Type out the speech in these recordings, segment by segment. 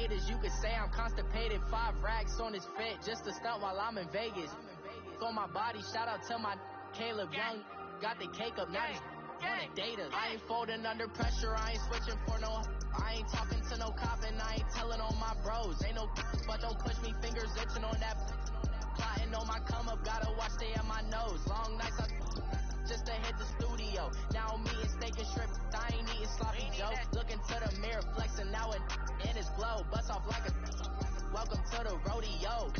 haters. You could say I'm constipated. 5 racks on his fit just to stunt while I'm in Vegas. For my body, shout out to my Caleb Young. Got the cake up, now he's on the data. I ain't folding under pressure, I ain't switching for no. I ain't talking to no cop and I ain't telling on my bros. Ain't no but don't push me, fingers itching on that. Plotting on my come up, gotta watch stay on my nose. Long nights I just to hit the studio. Now I'm eating steak and shrimp, I ain't eating sloppy joe. Looking to the mirror, flexing now and in his glow. Bust off like a welcome to the rodeo.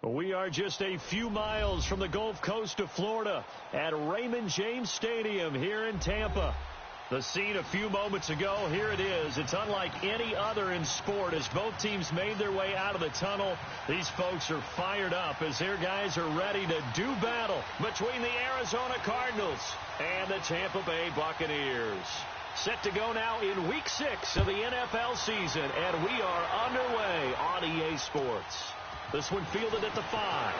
We are just a few miles from the Gulf Coast of Florida at Raymond James Stadium here in Tampa. The scene a few moments ago, here it is. It's unlike any other in sport as both teams made their way out of the tunnel. These folks are fired up as their guys are ready to do battle between the Arizona Cardinals and the Tampa Bay Buccaneers. Set to go now in Week 6 of the NFL season, and we are underway on EA Sports. This one fielded at the 5.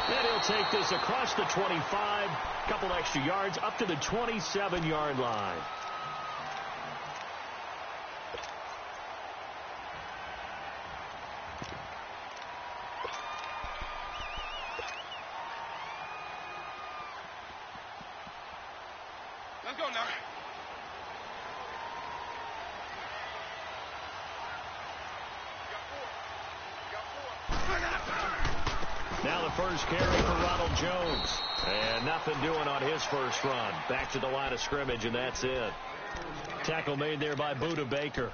And he'll take this across the 25. Couple extra yards up to the 27-yard line. Let's go now. Now the first carry for Ronald Jones. And nothing doing on his first run. Back to the line of scrimmage, and that's it. Tackle made there by Budda Baker.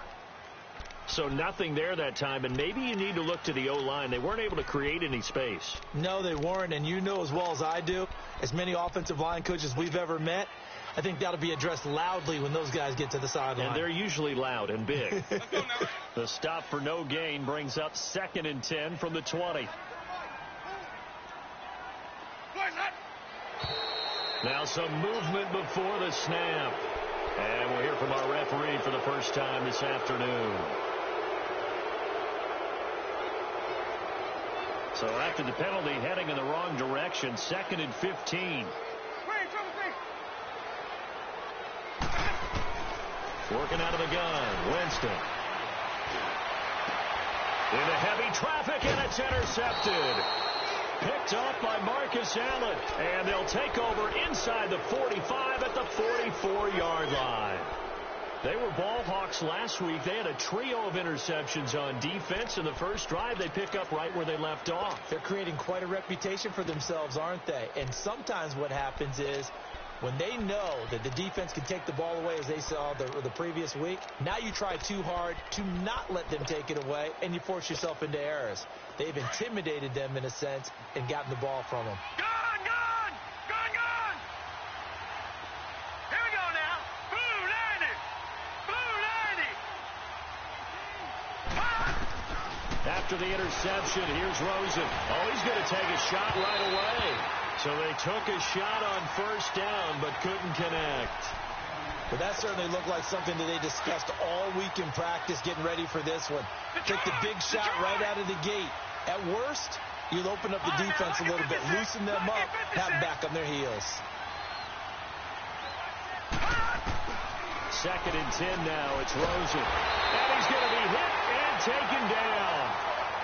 So nothing there that time, and maybe you need to look to the O-line. They weren't able to create any space. No, they weren't, and you know as well as I do, as many offensive line coaches we've ever met, I think that'll be addressed loudly when those guys get to the sideline. And they're usually loud and big. The stop for no gain brings up 2nd and 10 from the 20. Now some movement before the snap. And we'll hear from our referee for the first time this afternoon. So after the penalty, heading in the wrong direction, 2nd and 15. Working out of the gun, Winston. Into heavy traffic, and it's intercepted. Picked off by Marcus Allen, and they'll take over inside the 45 at the 44-yard line. They were ball hawks last week. They had a trio of interceptions on defense. In the first drive, they pick up right where they left off. They're creating quite a reputation for themselves, aren't they? And sometimes what happens is when they know that the defense can take the ball away, as they saw the previous week, now you try too hard to not let them take it away, and you force yourself into errors. They've intimidated them in a sense and gotten the ball from them. Gone! Here we go now. Blue 90! After the interception, here's Rosen. Oh, he's going to take a shot right away. So they took a shot on first down, but couldn't connect. But that certainly looked like something that they discussed all week in practice, getting ready for this one. Take the big shot right out of the gate. At worst, you'll open up the defense a little bit, loosen them up, have them back on their heels. 2nd and 10 now. It's Rosen. And he's going to be hit and taken down.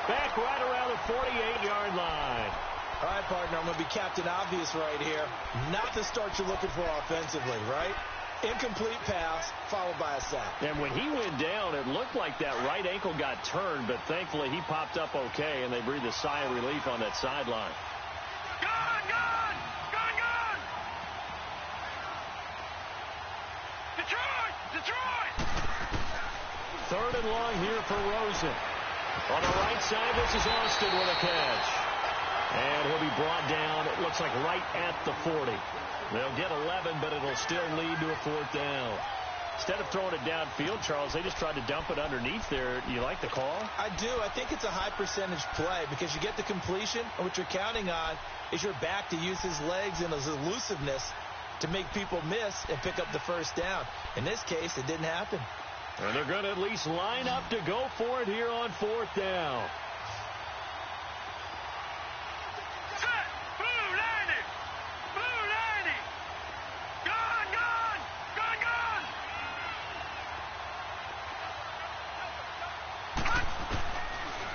Back right around the 48-yard line. All right, partner, I'm going to be Captain Obvious right here. Not the start you're looking for offensively, right? Incomplete pass, followed by a sack. And when he went down, it looked like that right ankle got turned, but thankfully he popped up okay, and they breathed a sigh of relief on that sideline. Gone! Detroit! 3rd and long here for Rosen. On the right side, this is Austin with a catch. And he'll be brought down, it looks like right at the 40. They'll get 11, but it'll still lead to a 4th down. Instead of throwing it downfield, Charles, they just tried to dump it underneath there. Do you like the call? I do. I think it's a high percentage play because you get the completion, and what you're counting on is your back to use his legs and his elusiveness to make people miss and pick up the first down. In this case, it didn't happen. And they're going to at least line up to go for it here on 4th down.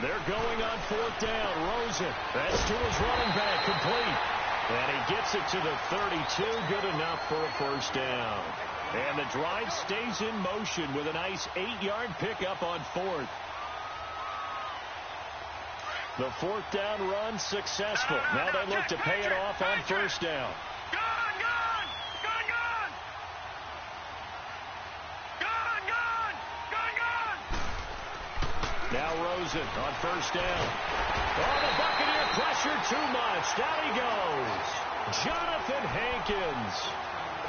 They're going on 4th down. Rosen. That's to his running back. Complete. And he gets it to the 32. Good enough for a first down. And the drive stays in motion with a nice 8-yard pickup on 4th. The 4th down run successful. Now they look to pay it off on first down. Now Rosen on first down. Oh, the Buccaneer pressure too much. Down he goes. Jonathan Hankins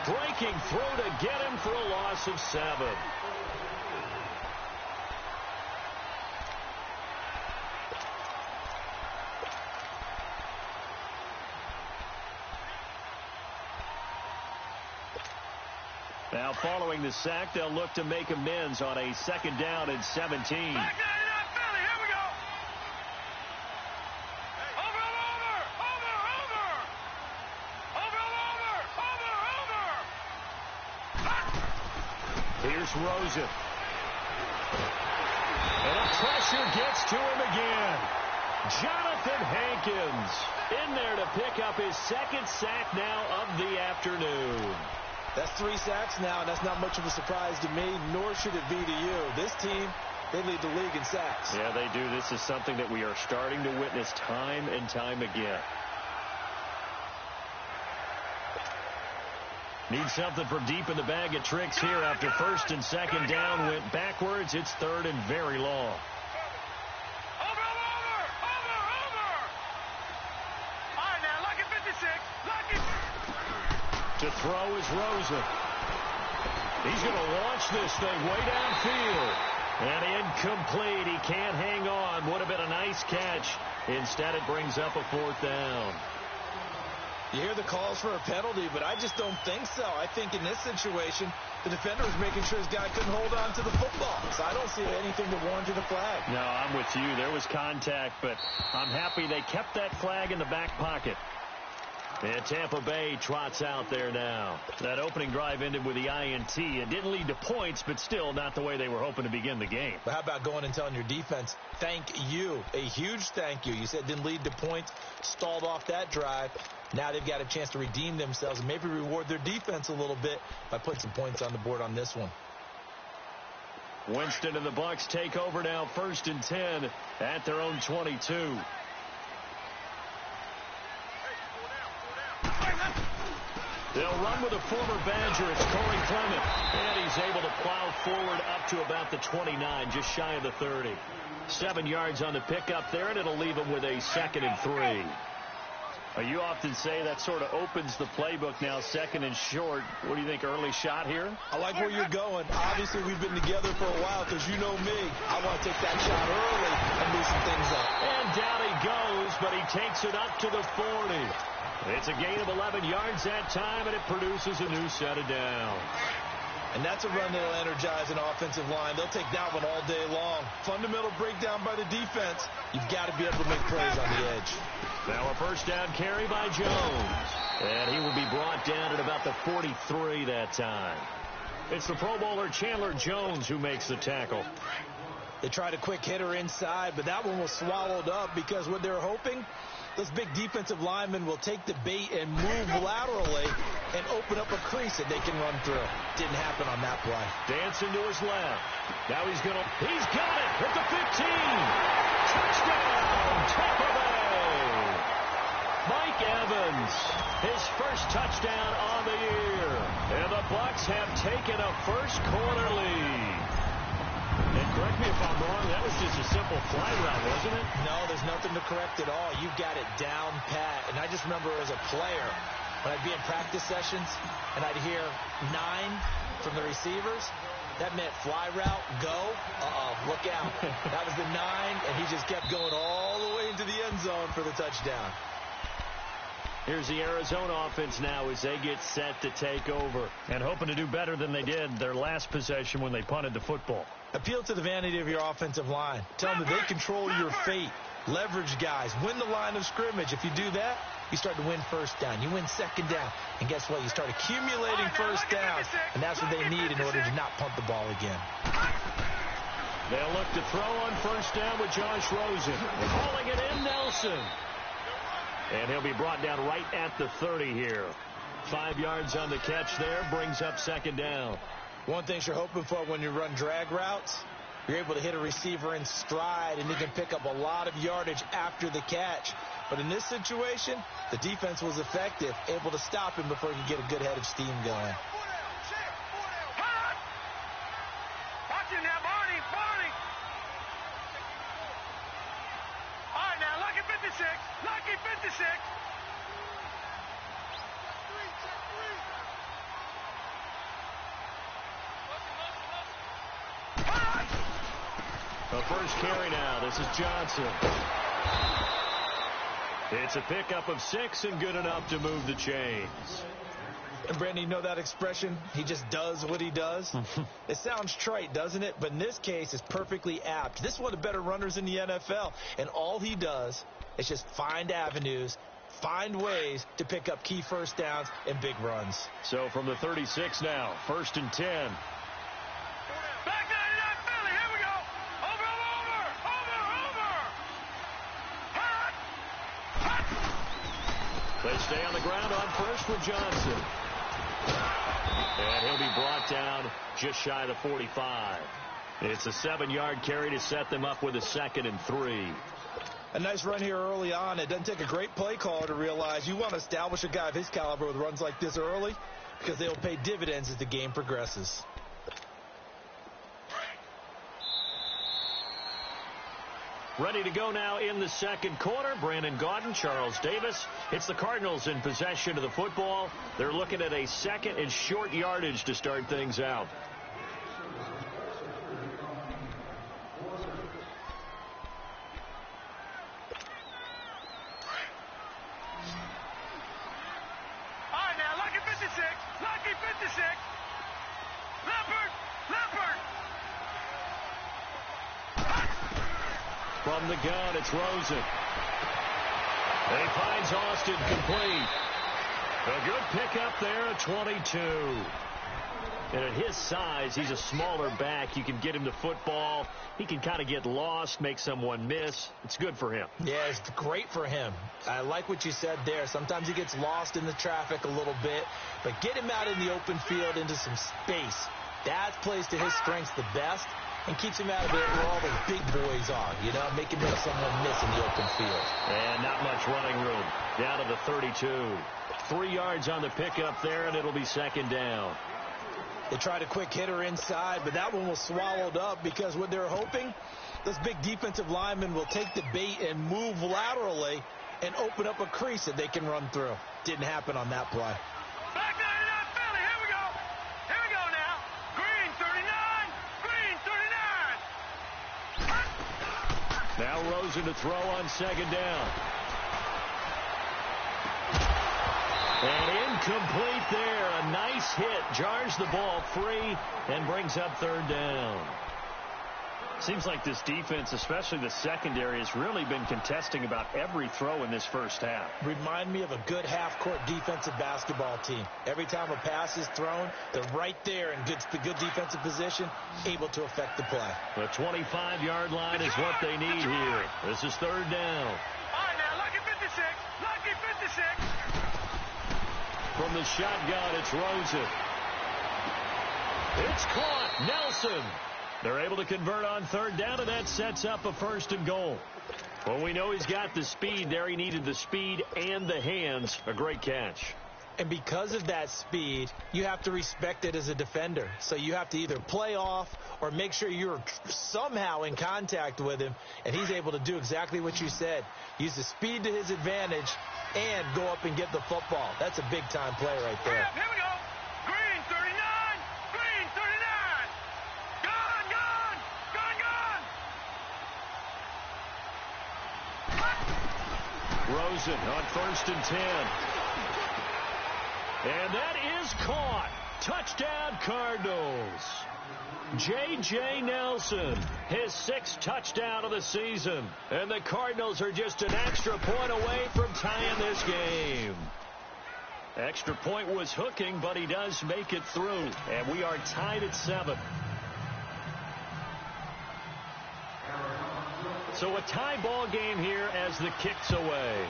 breaking through to get him for a loss of 7. Now following the sack, they'll look to make amends on a 2nd down and 17. Here's Rosen. And the pressure gets to him again. Jonathan Hankins in there to pick up his 2nd sack now of the afternoon. That's 3 sacks now, and that's not much of a surprise to me, nor should it be to you. This team, they lead the league in sacks. Yeah, they do. This is something that we are starting to witness time and time again. Need something from deep in the bag of tricks here after 1st and 2nd down went backwards. It's 3rd and very long. Over. All right, now, lucky 56. Lucky. To throw is Rosen. He's going to launch this thing way downfield. And incomplete. He can't hang on. Would have been a nice catch. Instead, it brings up a 4th down. You hear the calls for a penalty, but I just don't think so. I think in this situation, the defender was making sure his guy couldn't hold on to the football. So I don't see anything that warranted a flag. No, I'm with you. There was contact, but I'm happy they kept that flag in the back pocket. And Tampa Bay trots out there now. That opening drive ended with the INT. It didn't lead to points, but still not the way they were hoping to begin the game. But how about going and telling your defense, thank you, a huge thank you. You said it didn't lead to points, stalled off that drive. Now they've got a chance to redeem themselves and maybe reward their defense a little bit by putting some points on the board on this one. Winston and the Bucs take over now, 1st and 10 at their own 22. They'll run with a former Badger. It's Corey Clement. And he's able to plow forward up to about the 29, just shy of the 30. 7 yards on the pickup there, and it'll leave him with a 2nd and 3. You often say that sort of opens the playbook now, 2nd and short. What do you think, early shot here? I like where you're going. Obviously, we've been together for a while because you know me. I want to take that shot early and loosen things up. And down he goes, but he takes it up to the 40. It's a gain of 11 yards that time, and it produces a new set of downs. And that's a run that'll energize an offensive line. They'll take that one all day long. Fundamental breakdown by the defense. You've got to be able to make plays on the edge. Now a first down carry by Jones. And he will be brought down at about the 43 that time. It's the Pro Bowler Chandler Jones who makes the tackle. They tried a quick hitter inside, but that one was swallowed up because what they're hoping, those big defensive linemen will take the bait and move laterally and open up a crease that they can run through. Didn't happen on that play. Dancing to his left. Now he's got it at the 15. Touchdown, Tampa Bay. Mike Evans, his first touchdown on the year. And the Bucs have taken a first quarter lead. And correct me if I'm wrong, that was just a simple fly route, wasn't it? No, there's nothing to correct at all. You've got it down pat. And I just remember as a player, when I'd be in practice sessions and I'd hear 9 from the receivers, that meant fly route, go. Look out. That was the 9, and he just kept going all the way into the end zone for the touchdown. Here's the Arizona offense now as they get set to take over and hoping to do better than they did their last possession when they punted the football. Appeal to the vanity of your offensive line. Tell them that they control your fate. Leverage guys. Win the line of scrimmage. If you do that, you start to win first down. You win second down. And guess what? You start accumulating first downs. And that's what they need in order to not punt the ball again. They'll look to throw on first down with Josh Rosen. Calling it in, Nelson. And he'll be brought down right at the 30 here. 5 yards on the catch there, brings up second down. One thing you're hoping for when you run drag routes, you're able to hit a receiver in stride, and you can pick up a lot of yardage after the catch. But in this situation, the defense was effective, able to stop him before he could get a good head of steam going. Watch it now, Barney. All right, now, Lucky 56. Lucky 56. The first carry now. This is Johnson. It's a pickup of 6 and good enough to move the chains. And, Brandon, you know that expression? He just does what he does? It sounds trite, doesn't it? But in this case, it's perfectly apt. This is one of the better runners in the NFL. And all he does is just find avenues, find ways to pick up key first downs and big runs. So from the 36 now, 1st and 10. Back 99 Philly. Here we go. Over. They stay on the ground on first with Johnson. And he'll be brought down just shy of the 45. It's a 7-yard carry to set them up with a 2nd and 3. A nice run here early on. It doesn't take a great play caller to realize you want to establish a guy of his caliber with runs like this early because they'll pay dividends as the game progresses. Ready to go now in the second quarter. Brandon Gaudin, Charles Davis. It's the Cardinals in possession of the football. They're looking at a 2nd and short yardage to start things out. All right, now, Lucky 56. Lucky 56. Leopard. From the gun, it's Rosen. And he finds Austin complete. A good pickup there at 22. And at his size, he's a smaller back. You can get him the football. He can kind of get lost, make someone miss. It's good for him. Yeah, it's great for him. I like what you said there. Sometimes he gets lost in the traffic a little bit. But get him out in the open field into some space. That plays to his strengths the best and keeps him out of it where all the big boys are, you know, making someone miss in the open field. And not much running room. Down to the 32. 3 yards on the pickup there, and it'll be 2nd down. They tried a quick hitter inside, but that one was swallowed up because what they're hoping, those big defensive linemen will take the bait and move laterally and open up a crease that they can run through. Didn't happen on that play. Back 99 Philly. Here we go. Here we go now. Green 39. Green 39. Now Rosen to throw on 2nd down. And incomplete there. A nice hit. Jars the ball free and brings up 3rd down. Seems like this defense, especially the secondary, has really been contesting about every throw in this first half. Remind me of a good half-court defensive basketball team. Every time a pass is thrown, they're right there in good defensive position, able to affect the play. The 25-yard line is what they need here. This is 3rd down. All right, now, Lucky 56. Lucky 56. From the shotgun, it's Rosen. It's caught. Nelson. They're able to convert on 3rd down, and that sets up a 1st and goal. Well, we know he's got the speed there. He needed the speed and the hands. A great catch. And because of that speed, you have to respect it as a defender. So you have to either play off or make sure you're somehow in contact with him, and he's able to do exactly what you said. Use the speed to his advantage and go up and get the football. That's a big-time play right there. Here we go. Green 39. Green 39. Gone. Rosen on 1st and 10. And that is caught. Touchdown, Cardinals. J.J. Nelson, his 6th touchdown of the season. And the Cardinals are just an extra point away from tying this game. Extra point was hooking, but he does make it through. And we are tied at 7. So a tie ball game here as the kick's away.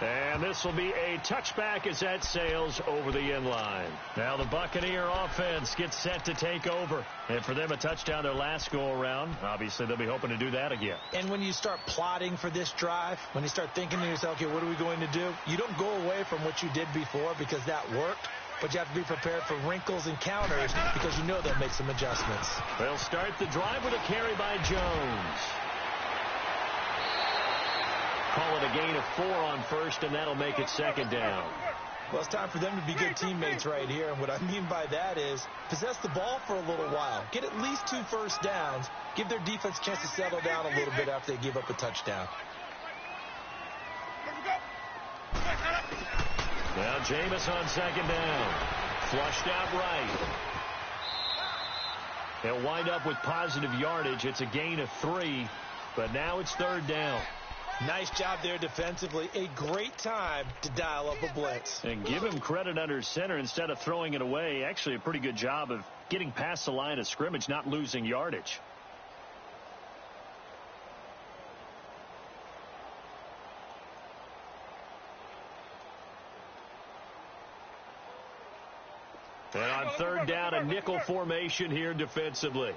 And this will be a touchback as that sails over the end line. Now the Buccaneer offense gets set to take over. And for them, a touchdown their last go-around. Obviously, they'll be hoping to do that again. And when you start plotting for this drive, when you start thinking to yourself, okay, what are we going to do? You don't go away from what you did before because that worked. But you have to be prepared for wrinkles and counters because you know they'll make some adjustments. They'll start the drive with a carry by Jones. Call it a gain of 4 on first, and that'll make it second down. Well, it's time for them to be good teammates right here. And what I mean by that is possess the ball for a little while. Get at least 2 first downs. Give their defense a chance to settle down a little bit after they give up a touchdown. Now Jameis on second down. Flushed out right. He'll wind up with positive yardage. It's a gain of 3, but now it's third down. Nice job there defensively. A great time to dial up a blitz. And give him credit under center instead of throwing it away. Actually a pretty good job of getting past the line of scrimmage, not losing yardage. And on third down, a nickel formation here defensively.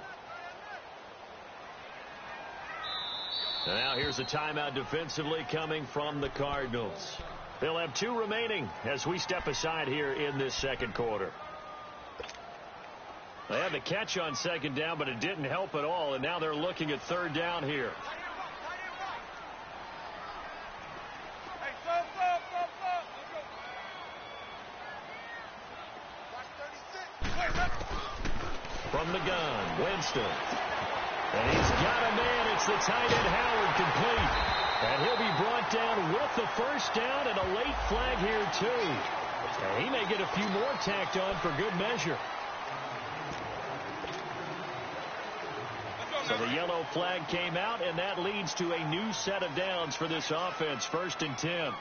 And now here's a timeout defensively coming from the Cardinals. They'll have 2 remaining as we step aside here in this second quarter. They had the catch on second down, but it didn't help at all, and now they're looking at third down here. From the gun, Winston. And he's got a man. It's the tight end, Howard, complete. And he'll be brought down with the first down and a late flag here, too. And he may get a few more tacked on for good measure. So the yellow flag came out, and that leads to a new set of downs for this offense. 1st and 10.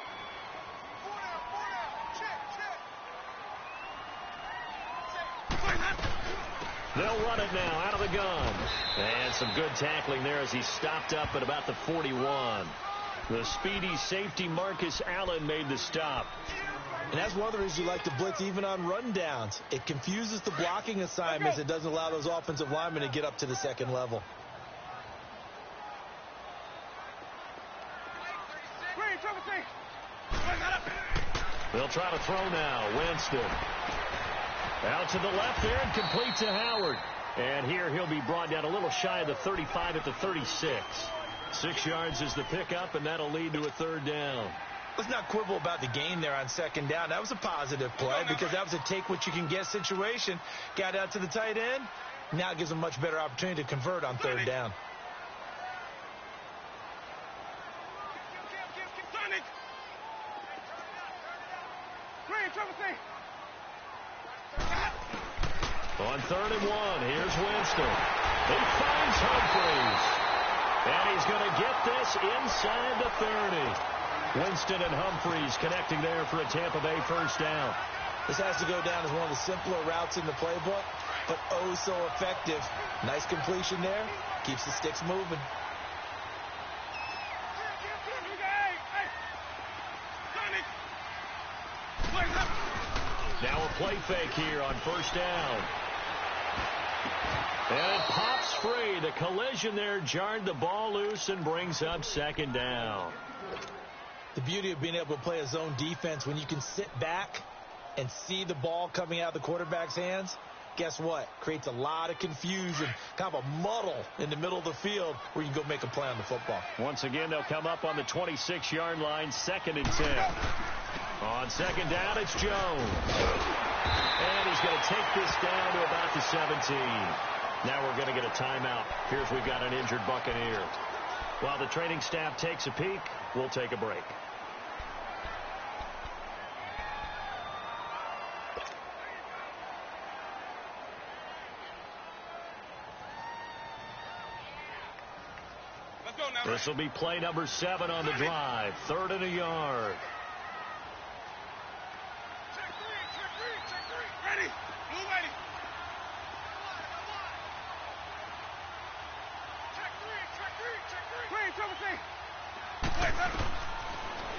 They'll run it now out of the gun. And some good tackling there as he stopped up at about the 41. The speedy safety Marcus Allen made the stop. And that's one of the reasons you like to blitz even on run downs. It confuses the blocking assignments. It doesn't allow those offensive linemen to get up to the second level. They'll try to throw now. Winston. Out to the left there and complete to Howard. And here he'll be brought down a little shy of the 35 at the 36. 6 yards is the pickup, and that'll lead to a third down. Let's not quibble about the gain there on second down. That was a positive play because that was a take-what-you-can-get situation. Got out to the tight end. Now it gives them a much better opportunity to convert on third down. On 3rd and 1, here's Winston. He finds Humphries. And he's going to get this inside the 30. Winston and Humphries connecting there for a Tampa Bay first down. This has to go down as one of the simpler routes in the playbook, but oh so effective. Nice completion there. Keeps the sticks moving. Now a play fake here on first down. And it pops free. The collision there jarred the ball loose and brings up second down. The beauty of being able to play a zone defense when you can sit back and see the ball coming out of the quarterback's hands, guess what? Creates a lot of confusion, kind of a muddle in the middle of the field where you can go make a play on the football. Once again, they'll come up on the 26-yard line, 2nd and 10. On second down, it's Jones. And he's going to take this down to about the 17. Now we're going to get a timeout. Here's we've got an injured Buccaneer. While the training staff takes a peek, we'll take a break. This will be play number 7 on the drive. 3rd and a yard.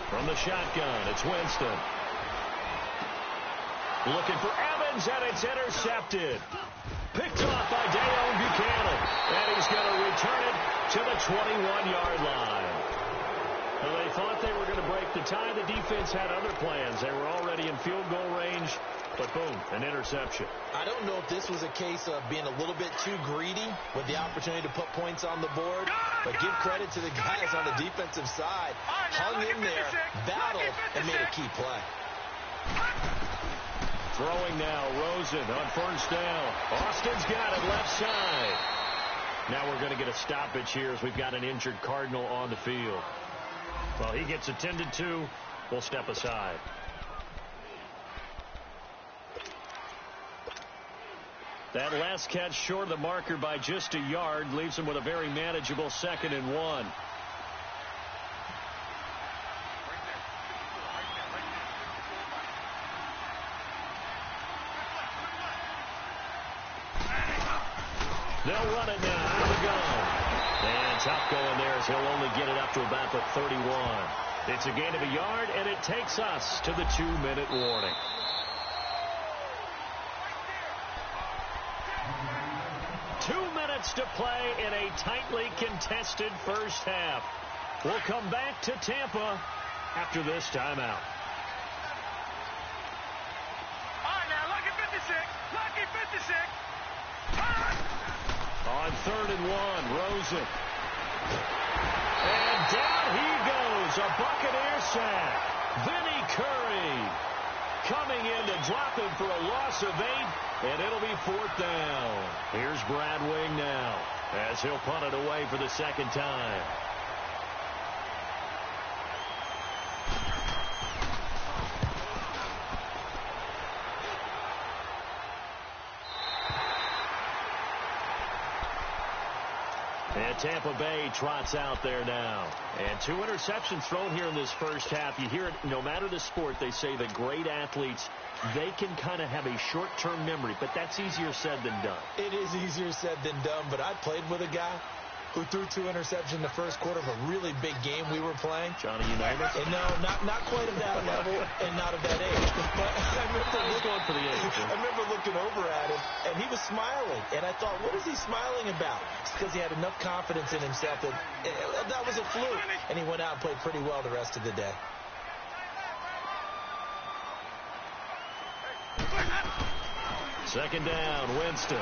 From the shotgun, it's Winston. Looking for Evans, and it's intercepted. Picked off by Dayon Buchanan, and he's going to return it to the 21-yard line. Well, they thought they were going to break the tie. The defense had other plans. They were already in field goal range, but boom, an interception. I don't know if this was a case of being a little bit too greedy with the opportunity to put points on the board, but give credit to the guys on the defensive side. Hung in there, battled, and made a key play. Throwing now, Rosen on first down. Austin's got it left side. Now we're going to get a stoppage here as we've got an injured Cardinal on the field. Well, he gets attended to. We'll step aside. That last catch short of the marker by just a yard leaves him with a very manageable 2nd and 1. They'll run it now out of the gun. And tough going there as he'll only get it up to about the 31. It's a gain of a yard, and it takes us to the 2-minute warning. To play in a tightly contested first half. We'll come back to Tampa after this timeout. All right, now, lucky 56. Lucky 56. On 3rd and 1, Rosen. And down he goes. A Buccaneer sack. Vinny Curry coming in to drop him for a loss of 8, and it'll be 4th down. Here's Brad Wing now as he'll punt it away for the 2nd time. And Tampa Bay trots out there now. And 2 interceptions thrown here in this first half. You hear it, no matter the sport, they say that great athletes, they can kind of have a short-term memory, but that's easier said than done. It is easier said than done, but I played with a guy who threw 2 interceptions in the first quarter of a really big game we were playing. Johnny Unitas? And no, not quite of that level and not of that age. But I remember looking over at him, and he was smiling. And I thought, what is he smiling about? It's because he had enough confidence in himself that that was a fluke. And he went out and played pretty well the rest of the day. Second down, Winston.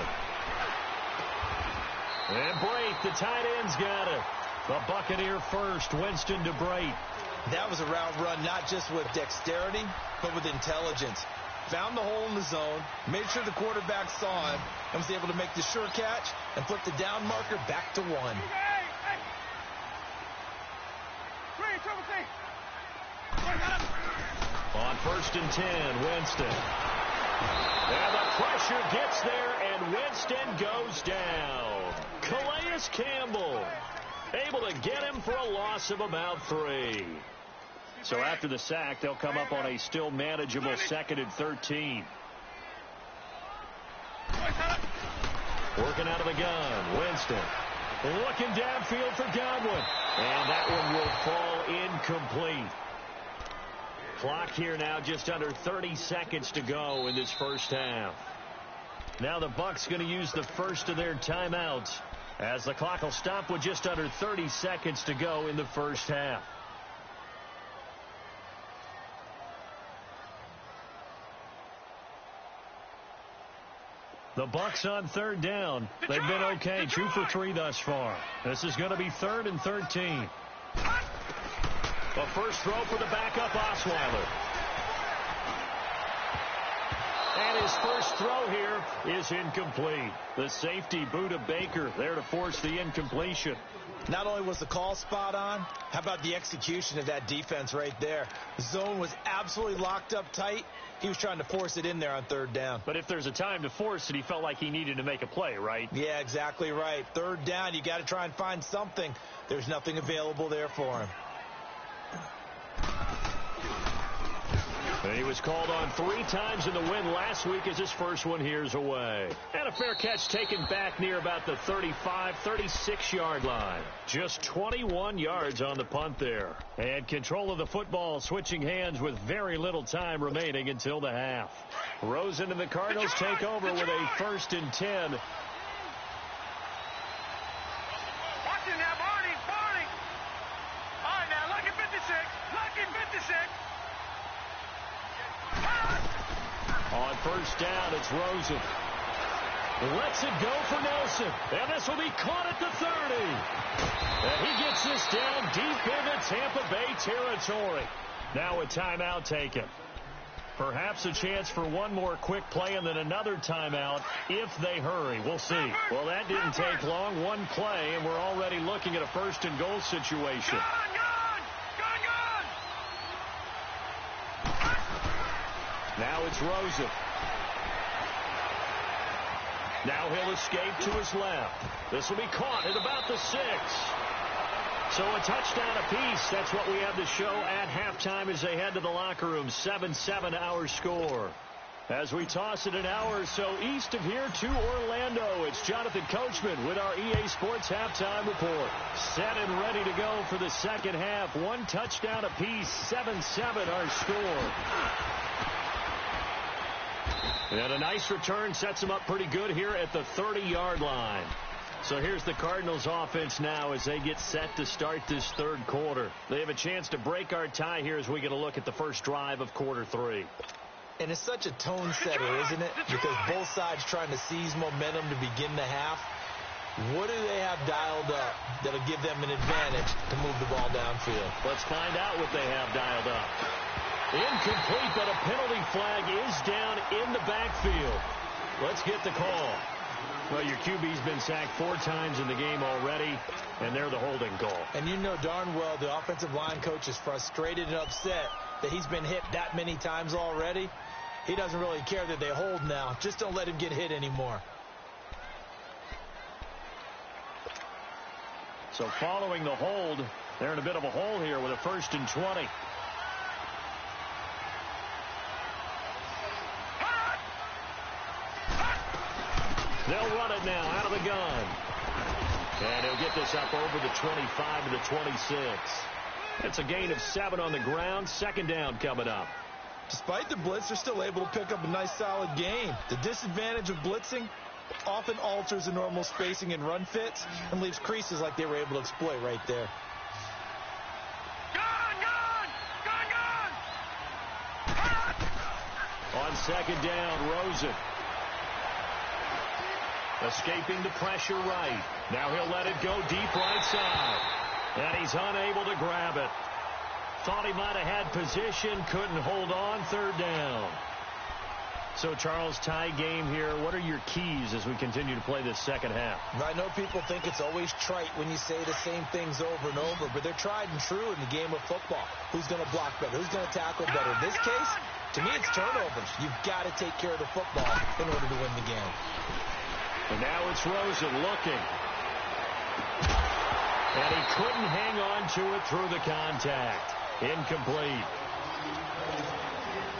And Brate, the tight end's got it. The Buccaneer first, Winston to Brate. That was a route run, not just with dexterity, but with intelligence. Found the hole in the zone, made sure the quarterback saw him, and was able to make the sure catch and put the down marker back to 1. On 1st and 10, Winston. And the pressure gets there, and Winston goes down. Calais Campbell able to get him for a loss of about 3. So after the sack, they'll come up on a still manageable 2nd and 13. Working out of the gun, Winston. Looking downfield for Godwin. And that one will fall incomplete. Clock here now just under 30 seconds to go in this first half. Now the Bucs going to use the first of their timeouts as the clock will stop with just under 30 seconds to go in the first half. The Bucs on 3rd down. They've been okay, 2 for 3 thus far. This is going to be 3rd and 13. The first throw for the backup Osweiler. And his first throw here is incomplete. The safety, Buda Baker, there to force the incompletion. Not only was the call spot on, how about the execution of that defense right there? The zone was absolutely locked up tight. He was trying to force it in there on 3rd down. But if there's a time to force it, he felt like he needed to make a play, right? Yeah, exactly right. 3rd down, you got to try and find something. There's nothing available there for him. He was called on 3 times in the win last week as his first one here's away. And a fair catch taken back near about the 35, 36-yard line. Just 21 yards on the punt there. And control of the football switching hands with very little time remaining until the half. Rosen and the Cardinals take over with a 1st and 10. Watch it now, Barney. All right, now, look at 56. On 1st down, it's Rosen. Lets it go for Nelson. And this will be caught at the 30. And he gets this down deep into Tampa Bay territory. Now a timeout taken. Perhaps a chance for one more quick play and then another timeout if they hurry. We'll see. Well, that didn't take long. One play, and we're already looking at a 1st and goal situation. Now it's Rosen. Now he'll escape to his left. This will be caught at about the 6. So a touchdown apiece. That's what we have to show at halftime as they head to the locker room. 7-7 our score. As we toss it an hour or so east of here to Orlando, it's Jonathan Coachman with our EA Sports Halftime Report. Set and ready to go for the second half. 1 touchdown apiece. 7-7 our score. And a nice return sets them up pretty good here at the 30-yard line. So here's the Cardinals offense now as they get set to start this 3rd quarter. They have a chance to break our tie here as we get a look at the first drive of quarter 3. And it's such a tone setter, isn't it? Because both sides trying to seize momentum to begin the half. What do they have dialed up that'll give them an advantage to move the ball downfield? Let's find out what they have dialed up. Incomplete, but a penalty flag is down in the backfield. Let's get the call. Well, your QB's been sacked 4 times in the game already, and they're the holding call. And you know darn well the offensive line coach is frustrated and upset that he's been hit that many times already. He doesn't really care that they hold now. Just don't let him get hit anymore. So following the hold, they're in a bit of a hole here with a 1st and 20. They'll run it now out of the gun. And he'll get this up over the 25 to the 26. It's a gain of 7 on the ground. 2nd down coming up. Despite the blitz, they're still able to pick up a nice solid gain. The disadvantage of blitzing often alters the normal spacing and run fits and leaves creases like they were able to exploit right there. On 2nd down, Rosen. Escaping the pressure right. Now he'll let it go deep right side. And he's unable to grab it. Thought he might have had position, couldn't hold on. 3rd down. So, Charles, tie game here. What are your keys as we continue to play this second half? I know people think it's always trite when you say the same things over and over, but they're tried and true in the game of football. Who's going to block better? Who's going to tackle better? In this case, to me, it's turnovers. You've got to take care of the football in order to win the game. And now it's Rosen looking. And he couldn't hang on to it through the contact. Incomplete.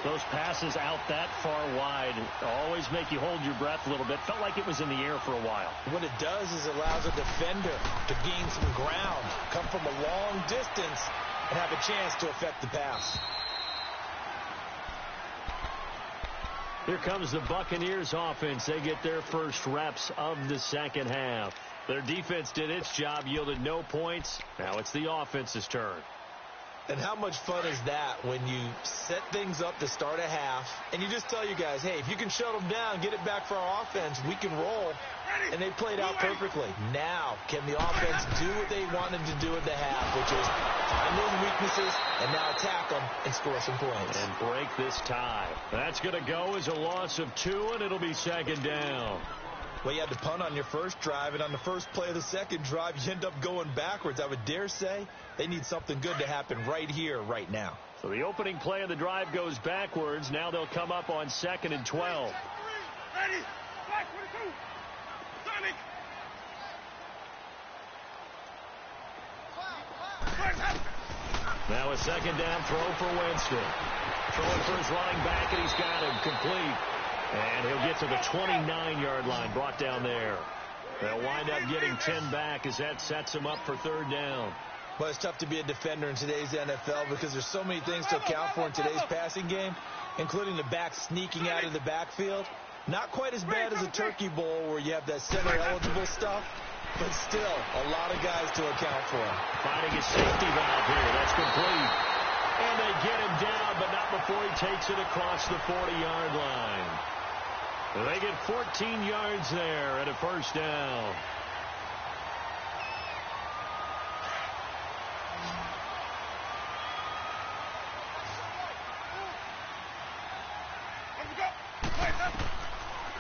Those passes out that far wide always make you hold your breath a little bit. Felt like it was in the air for a while. What it does is it allows a defender to gain some ground, come from a long distance, and have a chance to affect the pass. Here comes the Buccaneers offense. They get their first reps of the second half. Their defense did its job, yielded no points. Now it's the offense's turn. And how much fun is that when you set things up to start a half and you just tell you guys, hey, if you can shut them down, get it back for our offense, we can roll. And they played out perfectly. Now, can the offense do what they wanted to do in the half, which is find those weaknesses and now attack them and score some points. And break this tie. That's going to go as a loss of 2, and it'll be 2nd down. Well, you had to punt on your first drive, and on the first play of the second drive, you end up going backwards. I would dare say they need something good to happen right here, right now. So the opening play of the drive goes backwards. Now they'll come up on 2nd and 12. Ready. Black 22. Sonic. Now a 2nd down throw for Winston. Throwing for his running back, and he's got him complete. And he'll get to the 29-yard line, brought down there. They'll wind up getting 10 back as that sets him up for third down. Well, it's tough to be a defender in today's NFL because there's so many things to account for in today's passing game, including the back sneaking out of the backfield. Not quite as bad as a turkey bowl where you have that center-eligible stuff, but still a lot of guys to account for. Finding his safety valve here. That's complete. And they get him down, but not before he takes it across the 40-yard line. They get 14 yards there at a first down.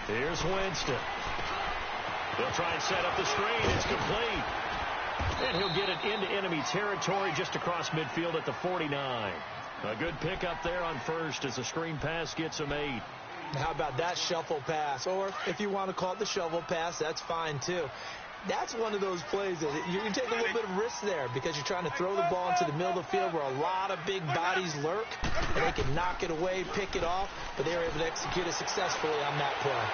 Here's Winston. He'll try and set up the screen. It's complete. And he'll get it into enemy territory just across midfield at the 49. A good pickup there on first as the screen pass gets him 8. How about that shuffle pass? Or if you want to call it the shovel pass, that's fine too. That's one of those plays that you can take a little bit of risk there because you're trying to throw the ball into the middle of the field where a lot of big bodies lurk, and they can knock it away, pick it off, but they were able to execute it successfully on that play.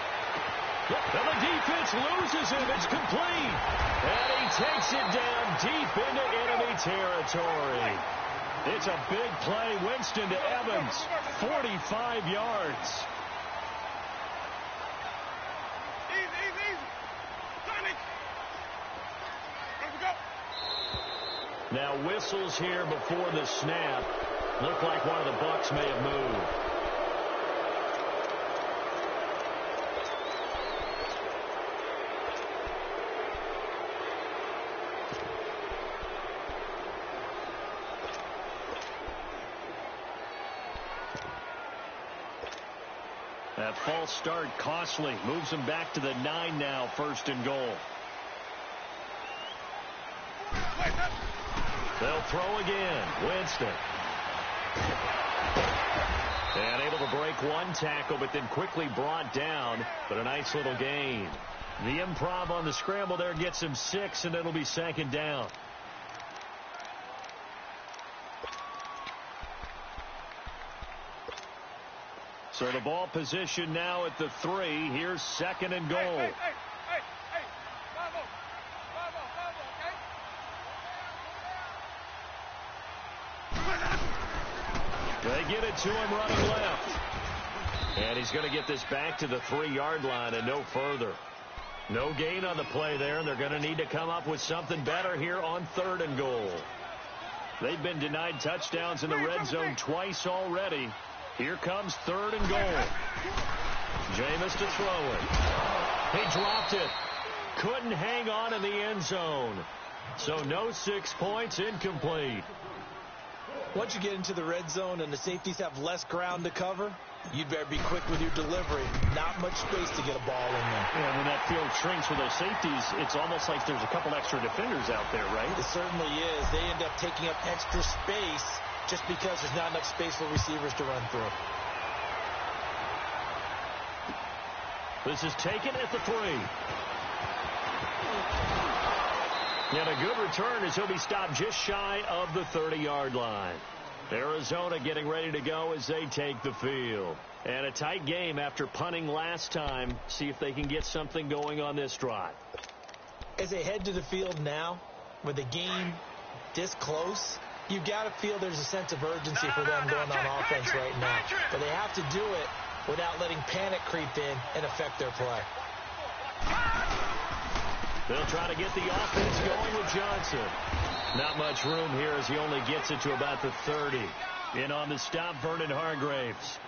And the defense loses him. It's complete. And he takes it down deep into enemy territory. It's a big play. Winston to Evans, 45 yards. Now whistles here before the snap. Looked like one of the Bucs may have moved. That false start costly. Moves him back to the 9 now, first and goal. They'll throw again. Winston. And able to break one tackle, but then quickly brought down. But a nice little gain. The improv on the scramble there gets him 6, and it'll be second down. So the ball position now at the 3. Here's second and goal. They get it to him running left. And he's going to get this back to the 3-yard line and no further. No gain on the play there, and they're going to need to come up with something better here on third and goal. They've been denied touchdowns in the red zone twice already. Here comes third and goal. Jameis to throw it. He dropped it. Couldn't hang on in the end zone. So no 6 points, incomplete. Once you get into the red zone and the safeties have less ground to cover, you'd better be quick with your delivery. Not much space to get a ball in there. Yeah, when that field shrinks for those safeties, it's almost like there's a couple extra defenders out there, right? It certainly is. They end up taking up extra space just because there's not enough space for receivers to run through. This is taken at the 3. And a good return as he'll be stopped just shy of the 30-yard line. Arizona getting ready to go as they take the field. And a tight game after punting last time. See if they can get something going on this drive. As they head to the field now, with the game this close, you've got to feel there's a sense of urgency for them going on offense right now. But they have to do it without letting panic creep in and affect their play. They'll try to get the offense going with Johnson. Not much room here as he only gets it to about the 30. In on the stop, Vernon Hargraves.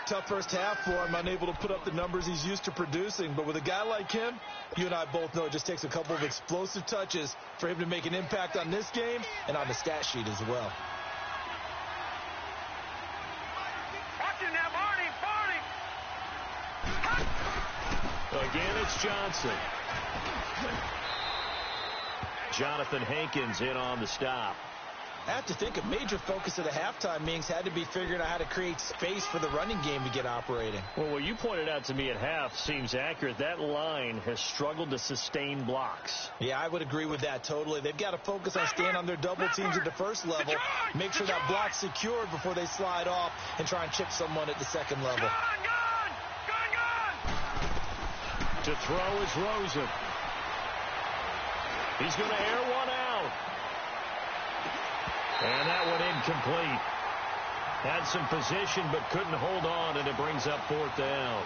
Tough first half for him, unable to put up the numbers he's used to producing. But with a guy like him, you and I both know it just takes a couple of explosive touches for him to make an impact on this game and on the stat sheet as well. Again, it's Johnson. Jonathan Hankins in on the stop. I have to think a major focus of the halftime meetings had to be figuring out how to create space for the running game to get operating. Well, what you pointed out to me at half seems accurate. That line has struggled to sustain blocks. Yeah, I would agree with that totally. They've got to focus on staying on their double teams at the first level, make sure that block's secured before they slide off and try and chip someone at the second level. To throw is Rosen. He's going to air one out. And that one incomplete. Had some position but couldn't hold on, and it brings up fourth down.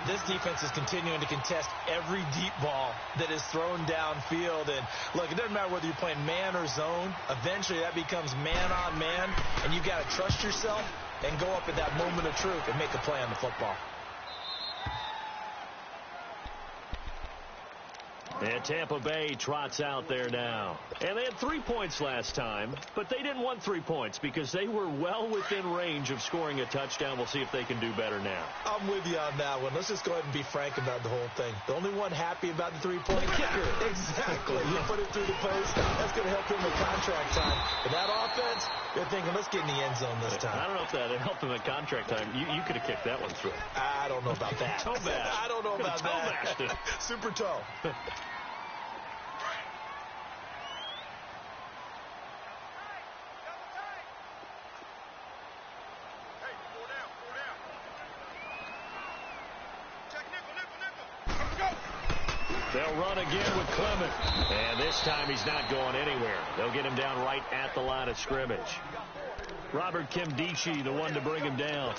This defense is continuing to contest every deep ball that is thrown downfield. And, look, it doesn't matter whether you're playing man or zone. Eventually that becomes man on man, and you've got to trust yourself and go up at that moment of truth and make a play on the football. And Tampa Bay trots out there now. And they had 3 points last time, but they didn't want 3 points because they were well within range of scoring a touchdown. We'll see if they can do better now. I'm with you on that one. Let's just go ahead and be frank about the whole thing. The only one happy about the three-point kicker. Exactly. You put it through the post. That's going to help him with contract time. But that offense, they're thinking, let's get in the end zone this time. I don't know if that helped him at contract time. You could have kicked that one through. I don't know about that. Toe bash. I don't know about that. Super toe. They'll run again with Clement. And this time he's not going anywhere. They'll get him down right at the line of scrimmage. Robert Kimdichie, the one to bring him down.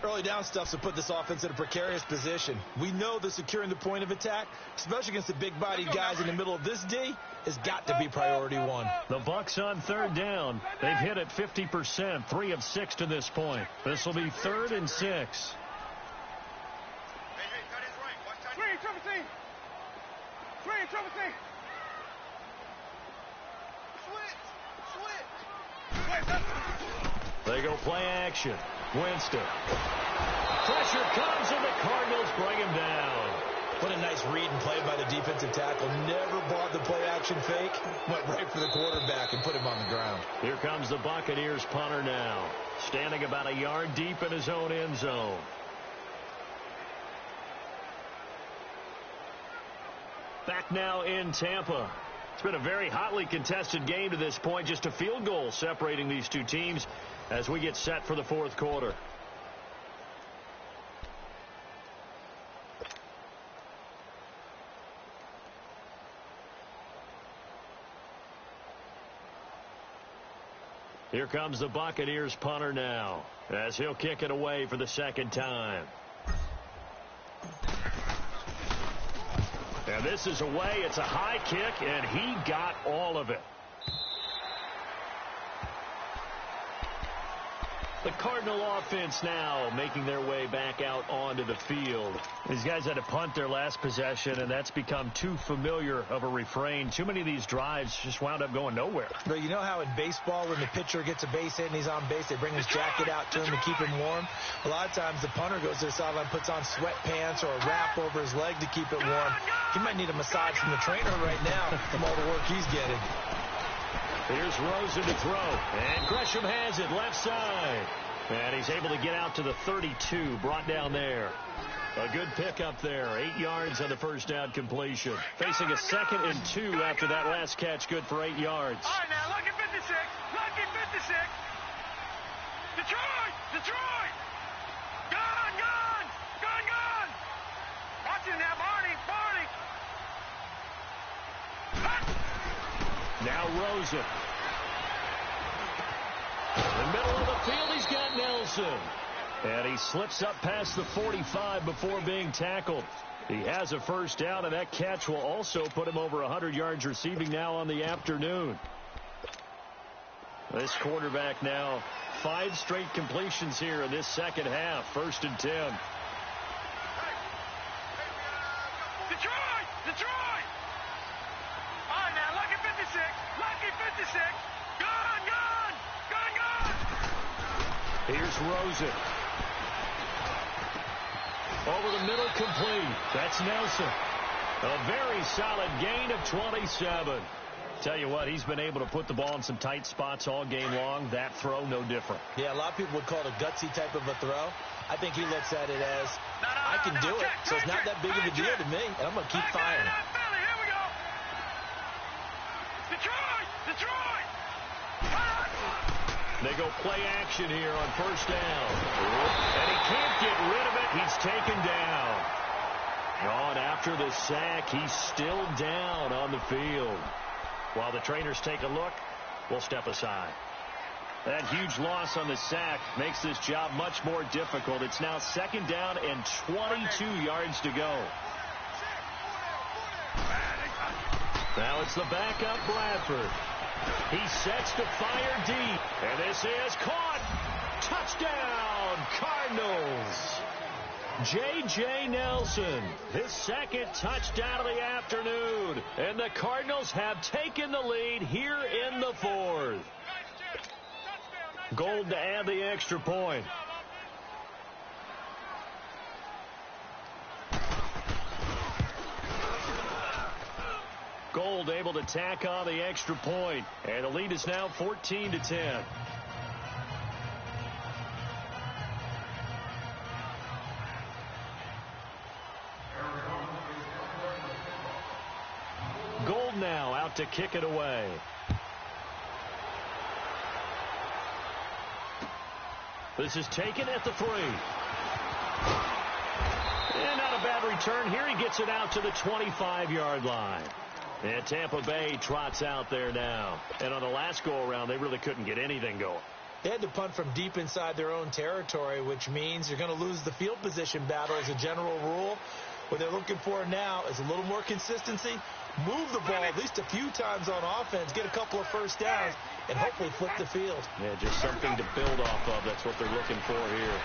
Early down stuff's to put this offense in a precarious position. We know that securing the point of attack, especially against the big-bodied guys in the middle of this D, has got to be priority one. The Bucs on third down. They've hit it 50%, 3 of 6 to this point. This will be 3rd and 6. They go play action. Winston. Pressure comes, and the Cardinals bring him down. What a nice read and play by the defensive tackle. Never bought the play action fake. Went right for the quarterback and put him on the ground. Here comes the Buccaneers punter now. Standing about a yard deep in his own end zone. Back now in Tampa. It's been a very hotly contested game to this point. Just a field goal separating these two teams as we get set for the fourth quarter. Here comes the Buccaneers punter now as he'll kick it away for the second time. And this is away. It's a high kick, and he got all of it. The Cardinal offense now making their way back out onto the field. These guys had to punt their last possession, and that's become too familiar of a refrain. Too many of these drives just wound up going nowhere. But you know how in baseball when the pitcher gets a base hit and he's on base, they bring his jacket out to him to keep him warm? A lot of times the punter goes to the sideline, puts on sweatpants or a wrap over his leg to keep it warm. He might need a massage from the trainer right now from all the work he's getting. Here's Rosen to throw, and Gresham has it left side. And he's able to get out to the 32, brought down there. A good pickup there, 8 yards on the first down completion. Facing a 2nd and 2 after that last catch, good for 8 yards. All right, now, lucky 56, lucky 56. Detroit, Detroit. Gone, gone, gone, gone. Watch it now, Barney, Barney. Now Rosen. In the middle of the field, he's got Nelson. And he slips up past the 45 before being tackled. He has a first down, and that catch will also put him over 100 yards receiving now on the afternoon. This quarterback now, 5 straight completions here in this second half. 1st and 10. Detroit, Detroit. All right, now, lucky 56, lucky 56. Gone, gone, gone, gone. Here's Rosen. Over the middle, complete. That's Nelson. A very solid gain of 27. Tell you what, he's been able to put the ball in some tight spots all game long. That throw, no different. Yeah, a lot of people would call it a gutsy type of a throw. I think he looks at it as, I can do it, so it's not that big of a deal to me, and I'm going to keep firing. Here we go. Detroit! They go play action here on first down. And he can't get rid of it. He's taken down. Gone after the sack. He's still down on the field. While the trainers take a look, we'll step aside. That huge loss on the sack makes this job much more difficult. It's now second down and 22 yards to go. Now it's the backup Bradford. He sets to fire deep. And this is caught. Touchdown, Cardinals. J.J. Nelson, his second touchdown of the afternoon. And the Cardinals have taken the lead here in the fourth. Gold to add the extra point. Gold able to tack on the extra point. And the lead is now 14-10. Gold now out to kick it away. This is taken at the 3. And not a bad return here. He gets it out to the 25-yard line. And Tampa Bay trots out there now. And on the last go-around, they really couldn't get anything going. They had to punt from deep inside their own territory, which means you're going to lose the field position battle as a general rule. What they're looking for now is a little more consistency, move the ball at least a few times on offense, get a couple of first downs, and hopefully flip the field. Yeah, just something to build off of. That's what they're looking for here.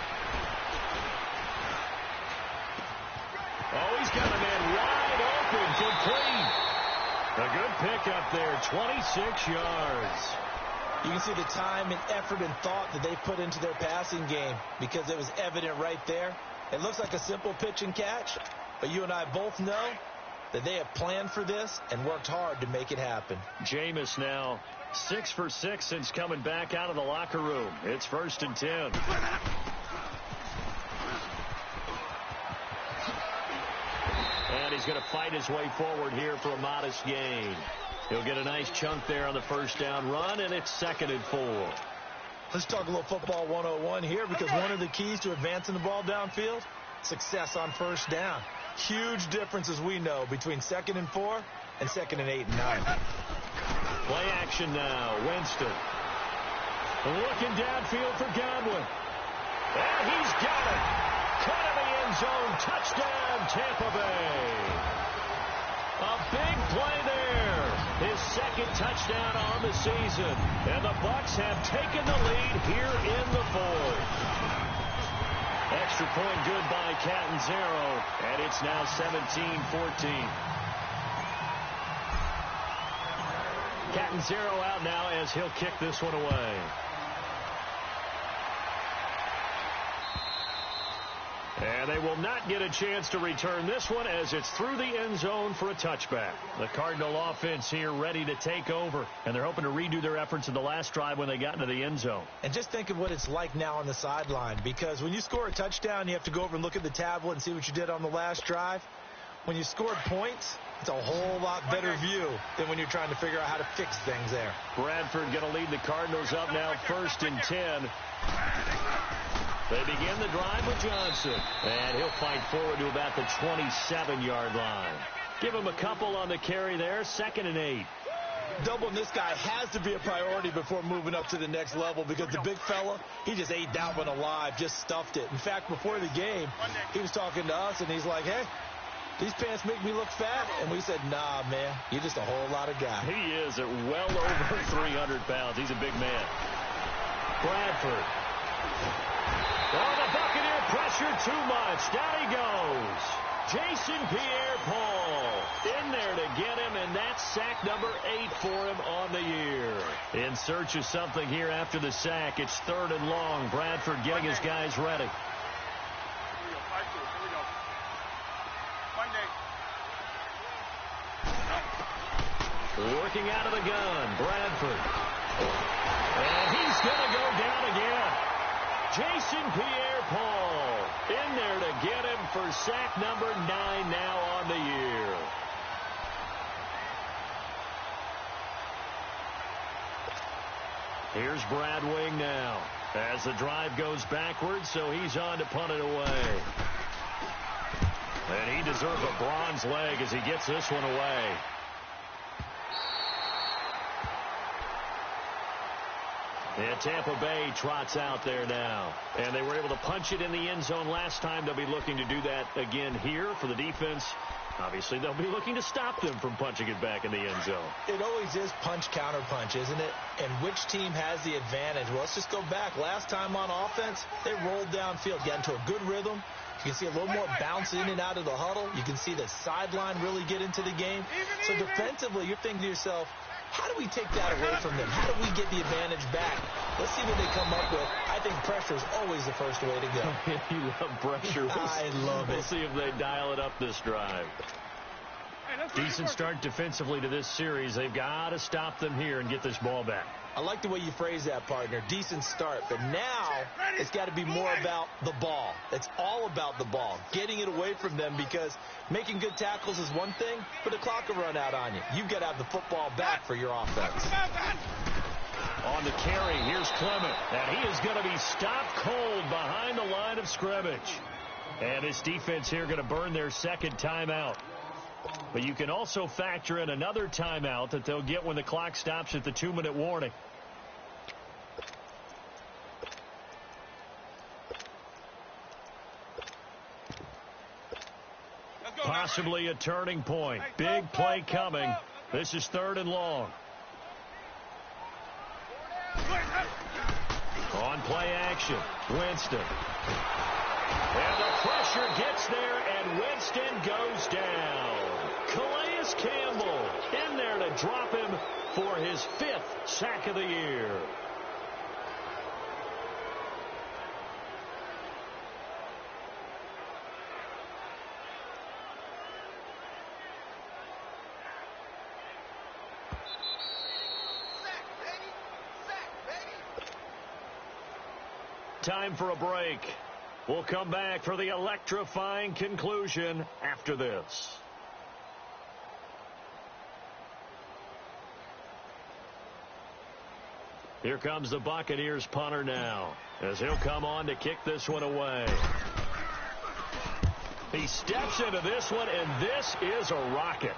Oh, he's got a man wide open, complete. A good pickup there, 26 yards. You can see the time and effort and thought that they put into their passing game because it was evident right there. It looks like a simple pitch and catch, but you and I both know that they have planned for this and worked hard to make it happen. Jameis now 6 for 6 since coming back out of the locker room. It's 1st and 10. And he's going to fight his way forward here for a modest gain. He'll get a nice chunk there on the first down run, and it's 2nd and 4. Let's talk a little football 101 here, because one of the keys to advancing the ball downfield, success on first down. Huge difference, as we know, between 2nd and 4 and 2nd and 8 and 9. Play action now. Winston looking downfield for Godwin. And he's got it. Caught in the end zone. Touchdown, Tampa Bay. A big play there. His 2nd touchdown on the season. And the Bucs have taken the lead here in the 4th. Extra point good by Catanzaro. And it's now 17-14. Catanzaro out now as he'll kick this one away. And they will not get a chance to return this one as it's through the end zone for a touchback. The Cardinal offense here ready to take over. And they're hoping to redo their efforts in the last drive when they got into the end zone. And just think of what it's like now on the sideline. Because when you score a touchdown, you have to go over and look at the tablet and see what you did on the last drive. When you scored points, it's a whole lot better view than when you're trying to figure out how to fix things there. Bradford going to lead the Cardinals up now 1st and 10. They begin the drive with Johnson. And he'll fight forward to about the 27-yard line. Give him a couple on the carry there. 2nd and 8. Doubling this guy has to be a priority before moving up to the next level, because the big fella, he just ate that one alive, just stuffed it. In fact, before the game, he was talking to us, and he's like, hey, these pants make me look fat. And we said, nah, man, you're just a whole lot of guy. He is at well over 300 pounds. He's a big man. Bradford. Oh, the Buccaneer pressure too much. Down he goes. Jason Pierre-Paul in there to get him, and that's sack number 8 for him on the year. In search of something here after the sack. It's 3rd and long. Bradford getting his guys ready. Working out of the gun, Bradford. And he's going to go down again. Jason Pierre-Paul in there to get him for sack number 9 now on the year. Here's Brad Wing now as the drive goes backwards, so he's on to punt it away. And he deserves a bronze leg as he gets this one away. And Tampa Bay trots out there now. And they were able to punch it in the end zone last time. They'll be looking to do that again here for the defense. Obviously, they'll be looking to stop them from punching it back in the end zone. It always is punch, counter punch, isn't it? And which team has the advantage? Well, let's just go back. Last time on offense, they rolled downfield, got into a good rhythm. You can see a little more bounce in and out of the huddle. You can see the sideline really get into the game. So defensively, you're thinking to yourself, how do we take that away from them? How do we get the advantage back? Let's see what they come up with. I think pressure is always the first way to go. You love pressure. I love it. We'll see if they dial it up this drive. Decent start defensively to this series. They've got to stop them here and get this ball back. I like the way you phrase that, partner. Decent start. But now it's got to be more about the ball. It's all about the ball. Getting it away from them, because making good tackles is one thing, but the clock will run out on you. You've got to have the football back for your offense. On the carry, here's Clement. And he is going to be stopped cold behind the line of scrimmage. And this defense here going to burn their second timeout. But you can also factor in another timeout that they'll get when the clock stops at the 2-minute warning. Possibly a turning point. Big play coming. This is 3rd and long. On play action, Winston. And the pressure gets there, and Winston goes down. Calais Campbell in there to drop him for his 5th sack of the year. Time for a break. We'll come back for the electrifying conclusion after this. Here comes the Buccaneers punter now, as he'll come on to kick this one away. He steps into this one, and this is a rocket.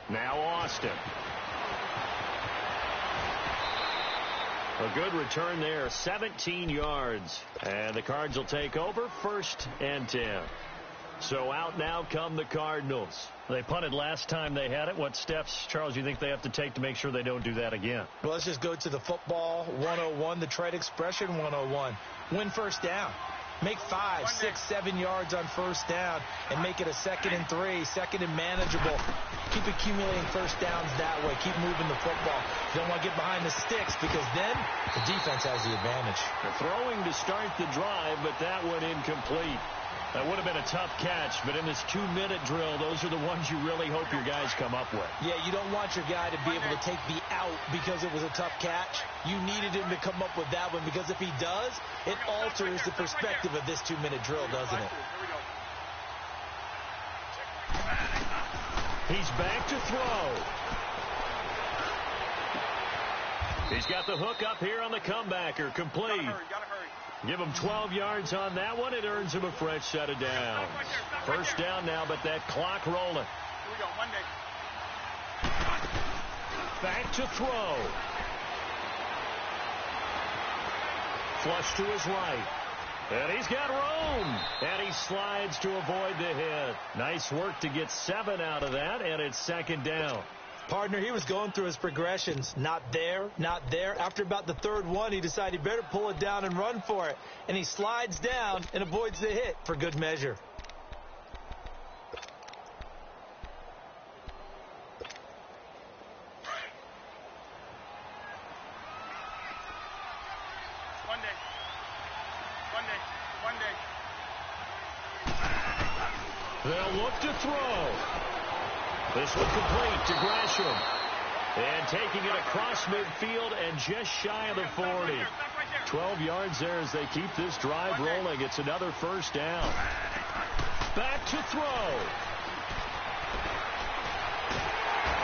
Now Austin. A good return there, 17 yards. And the Cards will take over, 1st and 10. So out now come the Cardinals. They punted last time they had it. What steps, Charles, you think they have to take to make sure they don't do that again? Well, let's just go to the football 101, the trade expression 101. Win first down. Make 5, 6, 7 yards on first down and make it a 2nd and 3, 2nd and manageable. Keep accumulating first downs that way. Keep moving the football. You don't want to get behind the sticks, because then the defense has the advantage. They're throwing to start the drive, but that one incomplete. That would have been a tough catch, but in this 2-minute drill, those are the ones you really hope your guys come up with. Yeah, you don't want your guy to be able to take the out because it was a tough catch. You needed him to come up with that one, because if he does, it alters the perspective of this 2-minute drill, doesn't it? He's back to throw. He's got the hook up here on the comebacker, complete. Give him 12 yards on that one. It earns him a fresh set of downs. First down now, but that clock rolling. Here we go, Monday. Back to throw. Flush to his right. And he's got room. And he slides to avoid the hit. Nice work to get 7 out of that, and it's 2nd down. Partner, he was going through his progressions. Not there, not there. After about the 3rd one, he decided he better pull it down and run for it. And he slides down and avoids the hit for good measure. They'll look to throw. This one complete to Gresham. And taking it across midfield and just shy of the 40. 12 yards there as they keep this drive rolling. It's another first down. Back to throw.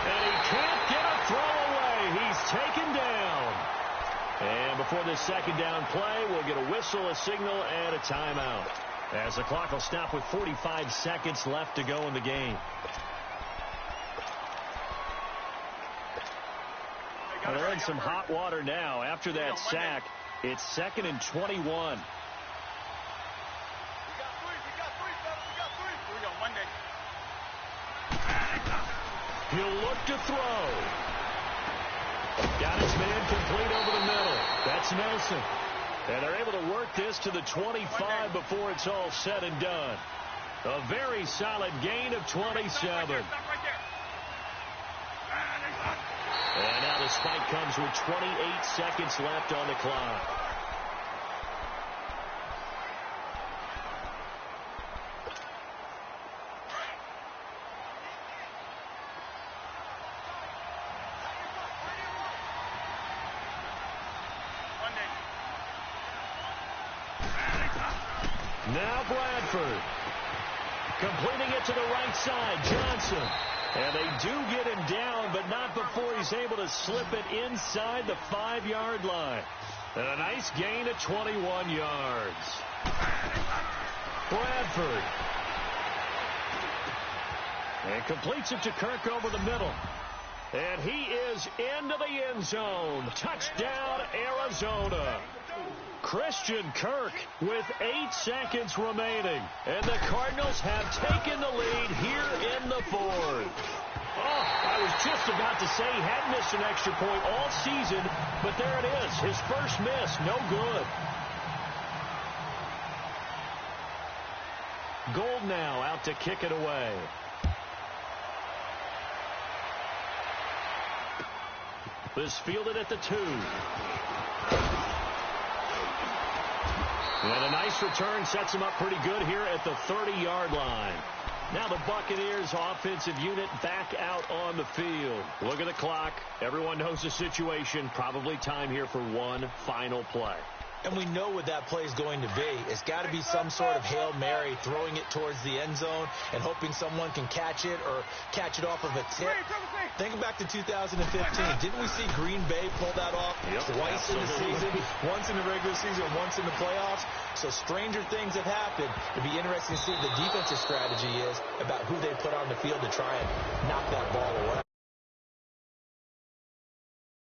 And he can't get a throw away. He's taken down. And before this second down play, we'll get a whistle, a signal, and a timeout. As the clock will stop with 45 seconds left to go in the game. Well, they're in some hot water now. After that sack, it's 2nd and 21. We got three. We got Monday. He'll look to throw. Got his man complete over the middle. That's Nelson. And they're able to work this to the 25 before it's all said and done. A very solid gain of 27. And now the spike comes with 28 seconds left on the clock. Now Bradford. Completing it to the right side. Johnson. And they do get him down, but not before he's able to slip it inside the 5-yard line. And a nice gain of 21 yards. Bradford. And completes it to Kirk over the middle. And he is into the end zone. Touchdown, Arizona. Christian Kirk with 8 seconds remaining. And the Cardinals have taken the lead here in the 4th. Oh, I was just about to say he hadn't missed an extra point all season, but there it is. His first miss, no good. Gold now out to kick it away. This fielded at the 2. And a nice return sets him up pretty good here at the 30-yard line. Now the Buccaneers offensive unit back out on the field. Look at the clock. Everyone knows the situation. Probably time here for one final play. And we know what that play is going to be. It's got to be some sort of Hail Mary, throwing it towards the end zone and hoping someone can catch it or catch it off of a tip. Think back to 2015. Didn't we see Green Bay pull that off twice in the season? Once in the regular season, once in the playoffs. So stranger things have happened. It'd be interesting to see what the defensive strategy is about who they put on the field to try and knock that ball away.